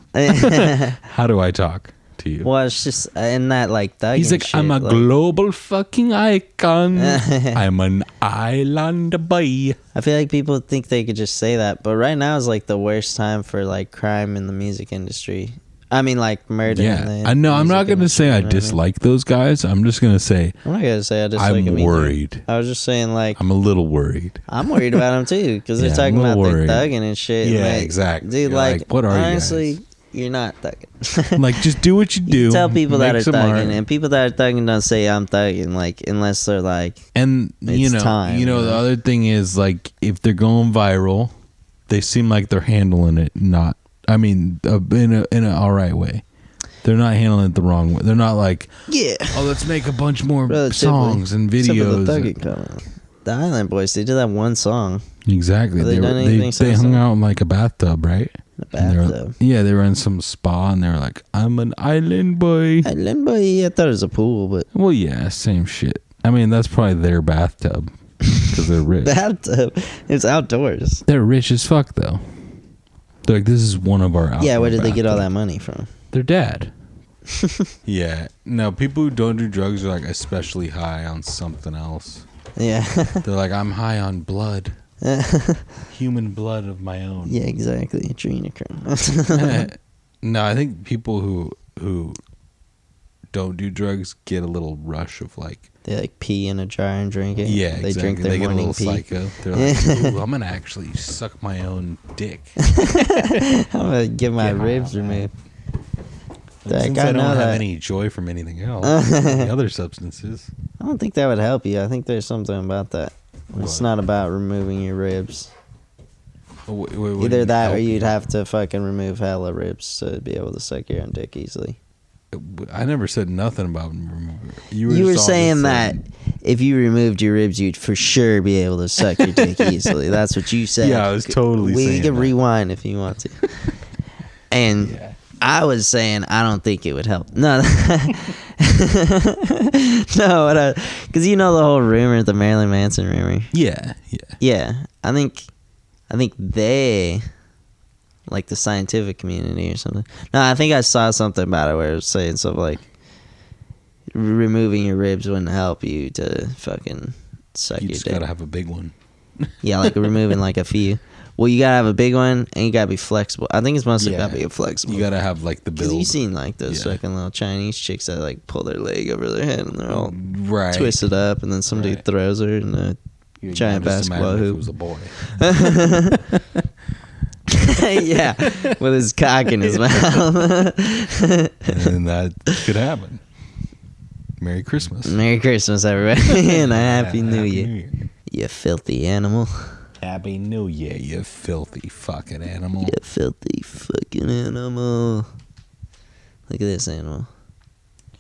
How do I talk to you? Well, it's just in that like thugging he's like, shit, I'm a global fucking icon. I'm an island boy. I feel like people think they could just say that, but right now is like the worst time for like crime in the music industry. I mean, like murder. Yeah, I know. I'm not gonna say I dislike those guys. I'm just gonna say I'm not gonna say I dislike them. I'm worried. I was just saying like I'm a little worried. I'm worried about them too because they're talking about their thugging and shit. Yeah, and exactly. Dude, like what are honestly, you guys? You're not thugging. Like, just do what you do. You tell people that are thugging, and people that are thugging don't say I'm thugging, like unless they're like. And you know, the other thing is like if they're going viral, they seem like they're handling it not. I mean, in a all right way. They're not handling it the wrong way. They're not like, let's make a bunch more songs and videos. The Island Boys, they did that one song. Exactly. They hung out in like a bathtub, right? A bathtub. They were in some spa and they were like, I'm an island boy. Island boy? I thought it was a pool, but. Well, yeah, same shit. I mean, that's probably their bathtub because they're rich. Bathtub? It's outdoors. They're rich as fuck, though. They're like, this is one of our outdoor where did they get all that money from? Their dad. Yeah. No, people who don't do drugs are like especially high on something else. Yeah. They're like, I'm high on blood. Human blood of my own. Yeah, exactly. Adrenochrome. No, I think people who don't do drugs get a little rush of like they like pee in a jar and drink it. Yeah, they exactly. drink their morning pee. Psycho. They're like, ooh, I'm gonna actually suck my own dick. I'm gonna get my ribs removed. Since I don't have any joy from anything else, the other substances. I don't think that would help you. I think there's something about that. What? It's not about removing your ribs. Either that or you'd have to fucking remove hella ribs to be able to suck your own dick easily. I never said nothing about removing. You were saying that if you removed your ribs, you'd for sure be able to suck your dick easily. That's what you said. Yeah, I was totally saying We can rewind if you want to. And... Yeah. I was saying I don't think it would help. No, because you know the whole rumor, the Marilyn Manson rumor. Yeah. I think I think they, like the scientific community or something. No, I think I saw something about it where it was saying something like removing your ribs wouldn't help you to fucking suck You your just dick. gotta have a big one. Yeah, like removing like a few. Well, you gotta have a big one and you gotta be flexible. I think it's mostly gotta be flexible. You gotta have like the Because build. you've seen like those fucking little Chinese chicks that like pull their leg over their head and they're all right. twisted up, and then somebody throws her in a giant basketball hoop. If it was a boy. Yeah, with his cock in his mouth. And that could happen. Merry Christmas. Merry Christmas, everybody, and a Happy New Year. You filthy animal. Happy New Year, you filthy fucking animal. You filthy fucking animal. Look at this animal.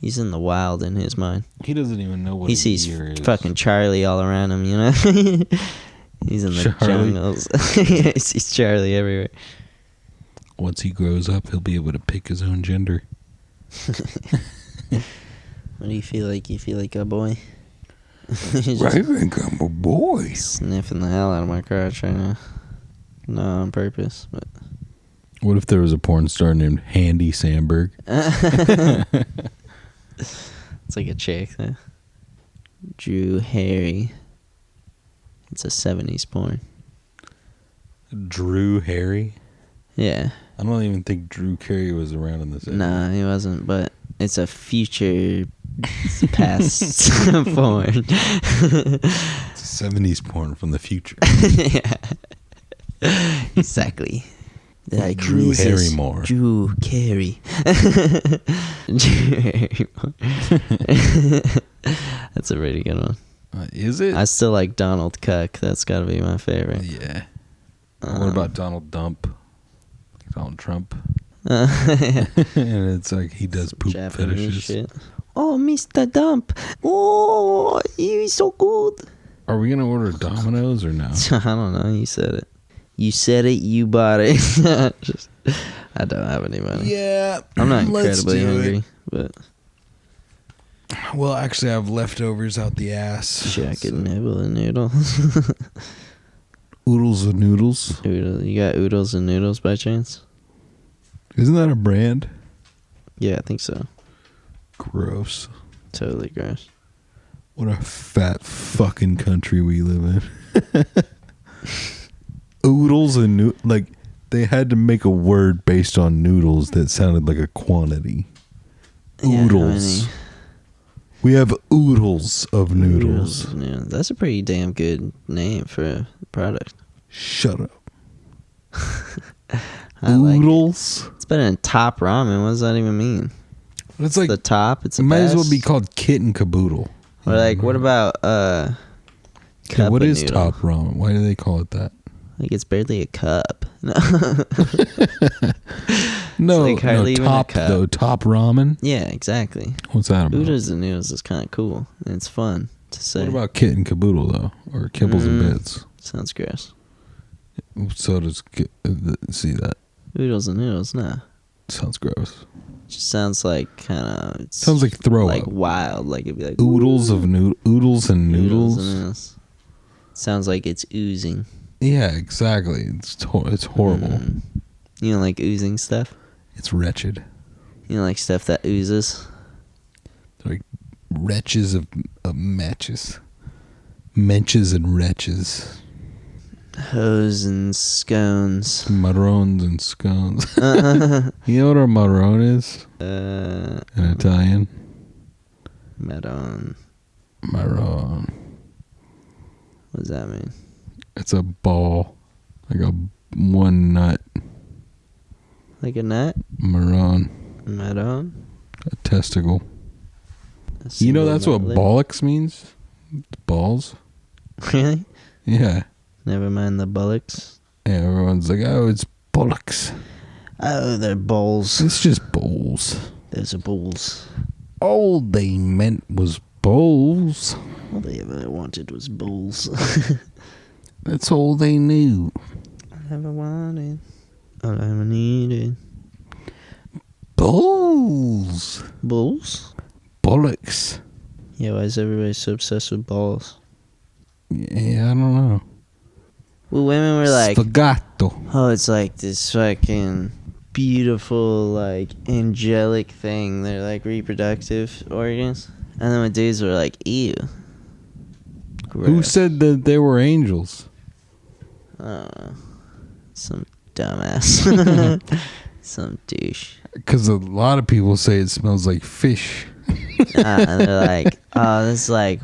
He's in the wild in his mind. He doesn't even know what He a sees year is. fucking Charlie all around him, you know? He's in the jungles. He sees Charlie everywhere. Once he grows up, he'll be able to pick his own gender. What do you feel like? You feel like a boy? I think I'm a boy. Sniffing the hell out of my crotch right now. Not on purpose, but... What if there was a porn star named Handy Sandberg? It's like a chick. Drew Harry. It's a 70s porn. Drew Harry? Yeah. I don't even think Drew Carey was around in this. Nah, he wasn't, but it's a future past porn. It's a 70s porn from the future. Yeah. Exactly. Like Drew Harrymore. Drew Carey. Drew Harrymore. That's a really good one. Is it? I still like Donald Cuck. That's got to be my favorite. Yeah. What about Donald Dump? Donald Trump? Yeah. And it's like he does poop Japanese fetishes. shit. Oh, Mr. Dump. Oh, he's so good. Are we going to order Domino's or no? I don't know. You said it. You said it. You bought it. I don't have any money. Yeah. I'm not incredibly hungry, but... Well, actually, I have leftovers out the ass. Shit, I could nibble a noodle. Oodles and noodles. You got oodles and noodles by chance? Isn't that a brand? Yeah, I think so. Gross. Totally gross. What a fat fucking country we live in. Oodles and like they had to make a word based on noodles that sounded like a quantity. Oodles. We have oodles of noodles. Yeah, that's a pretty damn good name for a product. Shut up. Oodles? It's better than top ramen. What does that even mean? It's like the top. It's it might as well be called Kit and Caboodle. Or like, what about okay, what is noodle? top ramen? Why do they call it that? Like it's barely a cup. No, like hardly even top a cup. though. Top ramen. Yeah, exactly. What's that about? Oodles and noodles is kind of cool. And it's fun to say. What about Kit and Caboodle though, or Kibbles and Bits? Sounds gross. So does see that? Oodles and noodles, nah. Sounds gross. Just sounds like kind of. Sounds like throw like up. wild. Like it'd be like Oodles of oodles and noodles. Sounds like it's oozing. Yeah, exactly. It's horrible. You don't like oozing stuff? It's wretched. You don't like stuff that oozes? They're like wretches of matches. Menches and wretches. Hose and scones. Maroons and scones. You know what a maroon is? In Italian? Maroon. Maroon. What does that mean? It's a ball. Like a one nut. Like a nut? Maroon. Maroon? A testicle. You know that's what bollocks means? Balls. Really? Yeah. Never mind the bullocks. Yeah, everyone's like, oh, it's bollocks. Oh, they're balls. It's just bowls. Those are balls. All they meant was bowls. All they ever wanted was balls. That's all they knew. I ever wanted. All I ever needed. Balls. Balls? Bollocks. Yeah, why is everybody so obsessed with balls? Yeah, I don't know. Well, women were like, Sfagato. oh, it's like this fucking beautiful, like, angelic thing. They're like reproductive organs. And then when dudes were like, ew. Gross. Who said that they were angels? I don't know. Some dumbass. Some douche. Because a lot of people say it smells like fish. And they're like, oh, this is like,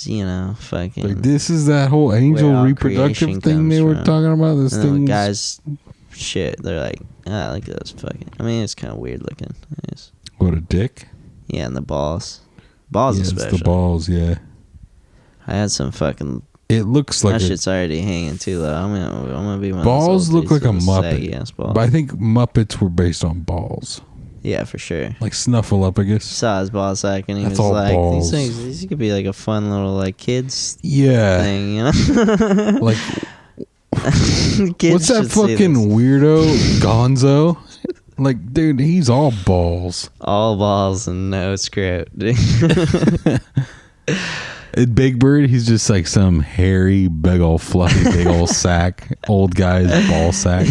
you know, fucking. Like, this is that whole angel reproductive thing they were talking about? This and thing. Guys, shit, they're like, ah, look at those fucking. I mean, it's kind of weird looking. What, a dick? Yeah, and the balls. Balls, especially. It's the balls, yeah. I had some fucking. It looks like that shit's already hanging too low. I'm gonna be one balls of those look like a Muppet. But I think Muppets were based on balls. Yeah, for sure. Like Snuffleupagus. Saw his ball sack and he That's was all like, balls. these could be like a fun little like kids thing, you know? Like, kids what's that fucking weirdo Gonzo? Like, dude, he's all balls. All balls and no script. Big Bird, he's just like some hairy, big old fluffy, big old sack, old guy's ball sack.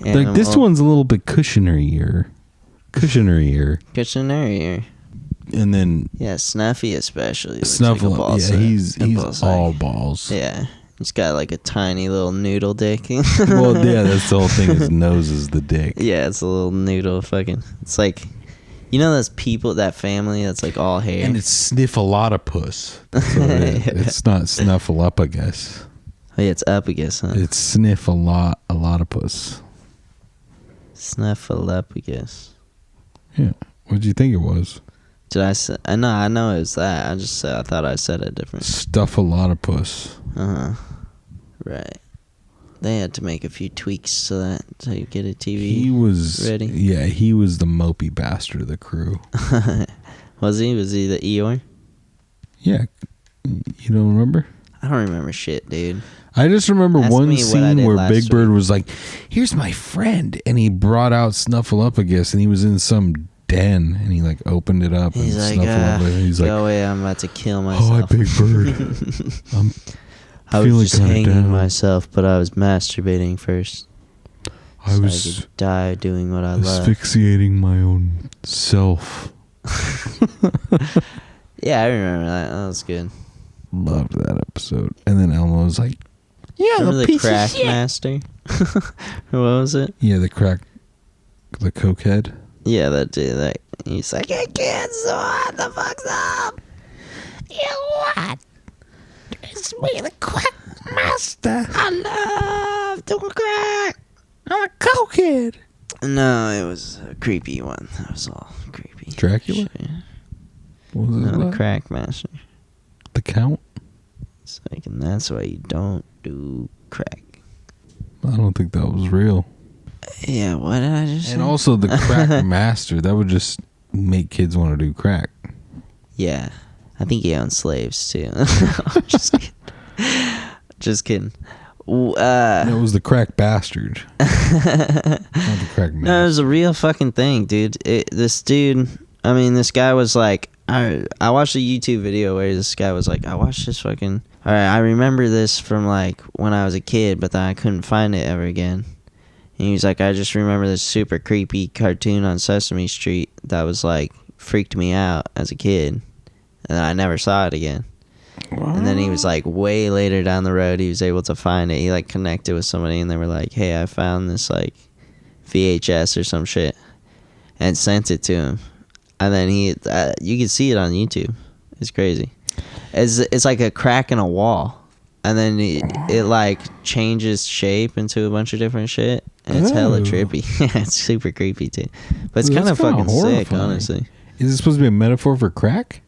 Like, this one's a little bit cushionier. And then Snuffy especially. Snuffle, like he's all balls. Yeah, he's got like a tiny little noodle dick. Well, yeah, that's the whole thing. His nose is the dick. Yeah, it's a little noodle fucking. It's like, you know those people, that family that's like all hair? And it's Sniffleotopus. It's not Snuffleupagus. Oh yeah, it's Upagus, huh? It's Sniffleotopus. Snuffleupagus. Yeah. What do you think it was? Did I say? I know it was that. I thought I said it different. Stuffalotopus. Right. They had to make a few tweaks so you get a TV. He was ready. Yeah, he was the mopey bastard of the crew. Was he? Was he the Eeyore? Yeah. You don't remember? I don't remember shit, dude. I just remember one scene where Big Bird was like, "Here's my friend," and he brought out Snuffleupagus, and he was in some den, and he like opened it up. He's and like, he's like, "Go away! I'm about to kill myself." Oh, Big Bird. I was just hanging myself, but I was masturbating first. I was I could die doing what I love. Asphyxiating my own self. Yeah, I remember that. That was good. Loved that episode. And then Elmo was like, "Yeah, remember the crack master." What was it? Yeah, the cokehead. Yeah, that dude. That he's like, "Hey kids, what the fuck's up? You what? It's me, the crack master. I love doing crack. I'm a cokehead." No, it was a creepy one. That was all creepy. Dracula? Shit. What was No, it? the crack master. The Count? It's like, and that's why you don't do crack. I don't think that was real. Yeah, what did I just say? And also the crack master, that would just make kids want to do crack. Yeah. I think he owned slaves too. Just kidding. Just kidding. No, it was the crack bastard. Not the crack master. No, it was a real fucking thing, dude. This guy was like, I watched a YouTube video where this guy was like, I watched this fucking... Alright, I remember this from like when I was a kid, but then I couldn't find it ever again. And he was like, I just remember this super creepy cartoon on Sesame Street that was like, freaked me out as a kid. And I never saw it again. What? And then he was like, way later down the road, he was able to find it. He like connected with somebody and they were like, hey, I found this like VHS or some shit. And sent it to him. And then you can see it on YouTube. It's crazy. It's like a crack in a wall. And then it like changes shape into a bunch of different shit. And it's hella trippy. Yeah, it's super creepy too. But it's kind of fucking sick, honestly. Is it supposed to be a metaphor for crack?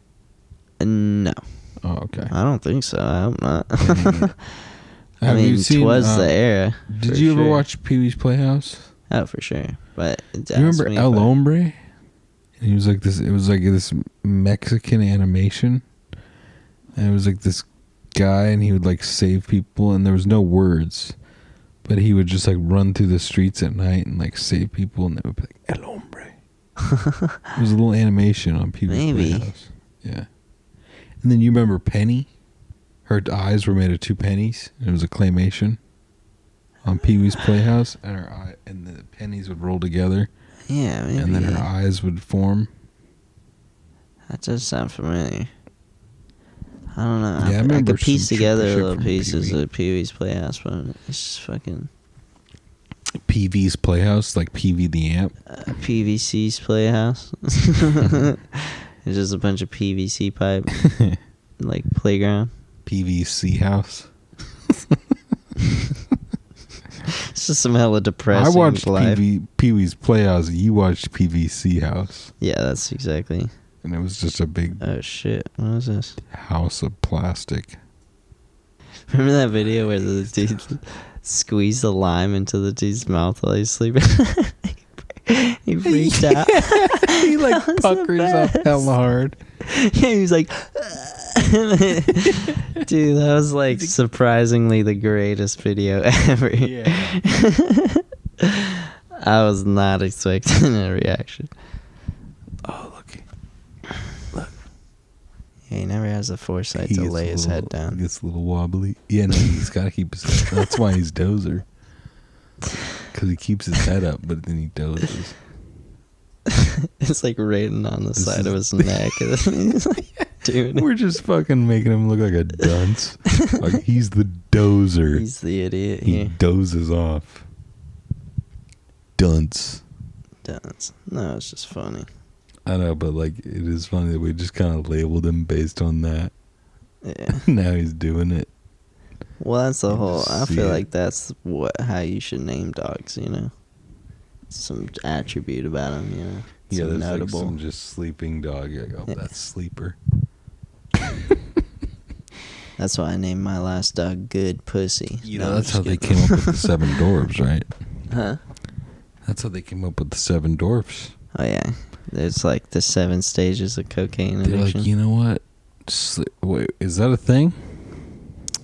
No. Oh, okay. I don't think so. I hope not. Have you seen, twas the era. Did you ever watch Pee-wee's Playhouse? Oh, for sure. But do you remember El Hombre? He was like this. It was like this Mexican animation, and it was like this guy, and he would like save people, and there was no words, but he would just like run through the streets at night and like save people, and they would be like El Hombre. It was a little animation on Pee-wee's Playhouse. Yeah. And then you remember Penny? Her eyes were made of 2 pennies. It was a claymation on Pee Wee's Playhouse, and her eye and the pennies would roll together. Yeah, maybe. And then her eyes would form. That does sound familiar. I don't know. Yeah, I I remember could piece some together shit little from pieces Pee-wee. of Pee Wee's Playhouse, but it's just fucking PV's Playhouse, like PV the amp. PVC's Playhouse. It's just a bunch of PVC pipe, like playground. PVC house. It's just some hella depressing I watched life. Pee Wee's Playhouse. You watched PVC house, Yeah, that's exactly. and it was just a big Oh shit! What is this? house of plastic. Remember that video where the dude squeezed the lime into the dude's mouth while he's sleeping? He freaked out. He like That was the puckers up best. hella hard. Yeah, he was like, dude, that was like surprisingly the greatest video ever. Yeah. I was not expecting a reaction. Oh, look. Yeah, he never has the foresight He to gets lay a his little- head down. He gets a little wobbly. Yeah, no, he's got to keep his head. That's why he's Dozer. Because he keeps his head up, but then he dozes. It's like written on the This side of is- his neck. He's like doing it. We're just fucking making him look like a dunce. Like he's the dozer. He's the idiot He here. dozes off. Dunce. No, it's just funny. I know, but like it is funny that we just kind of labeled him based on that. Yeah. Now he's doing it. Well, that's the You whole. just I see feel it. like that's how you should name dogs. You know, some attribute about them. You know, Yeah, some there's like notable. some just sleeping dog. You're like, oh, Yeah. that's Sleeper. That's why I named my last dog Good Pussy. You No, know, I'm that's just how they kidding. came up with the 7 dwarves, right? Huh? That's how they came up with the 7 dwarfs. Oh yeah, it's like the 7 stages of cocaine They're addiction. like, you know what? Wait, is that a thing?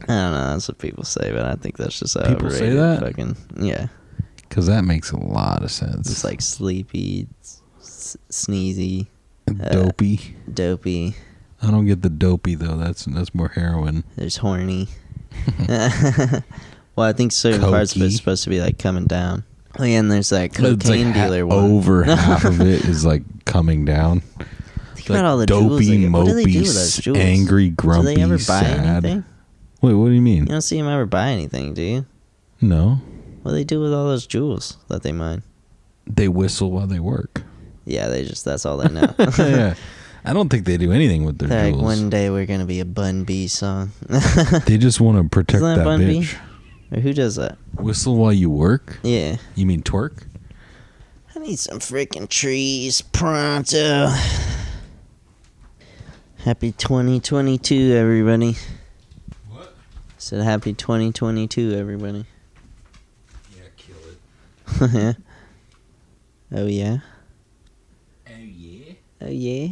I don't know. That's what people say, but I think that's just how People say overrated. that? Fucking yeah. Because that makes a lot of sense. It's like sleepy, sneezy, Dopey. dopey. I don't get the dopey though. That's more heroin. There's horny. Well, I think certain parts of Cokey. it's supposed to be like coming down. Oh yeah, and there's that cocaine dealer one. Over half of it is like coming down. Think about all the jewels dopey, they get. What do they do mopey, with those jewels? angry, Do grumpy, they ever buy sad. anything? Wait, what do you mean? You don't see them ever buy anything, do you? No, What do they do with all those jewels that they mine? they whistle while they work. Yeah, that's all they know. Yeah, I don't think they do anything with their They're like, jewels. one day we're going to be a Bun B song. They just want to protect Isn't that that Bun B? bitch. Or who does that? Whistle while you work? Yeah. You mean twerk? I need some freaking trees pronto. Happy 2022, everybody. What? Said happy 2022, everybody. Yeah, kill it. Yeah. Oh, yeah? Oh yeah. Oh, yeah?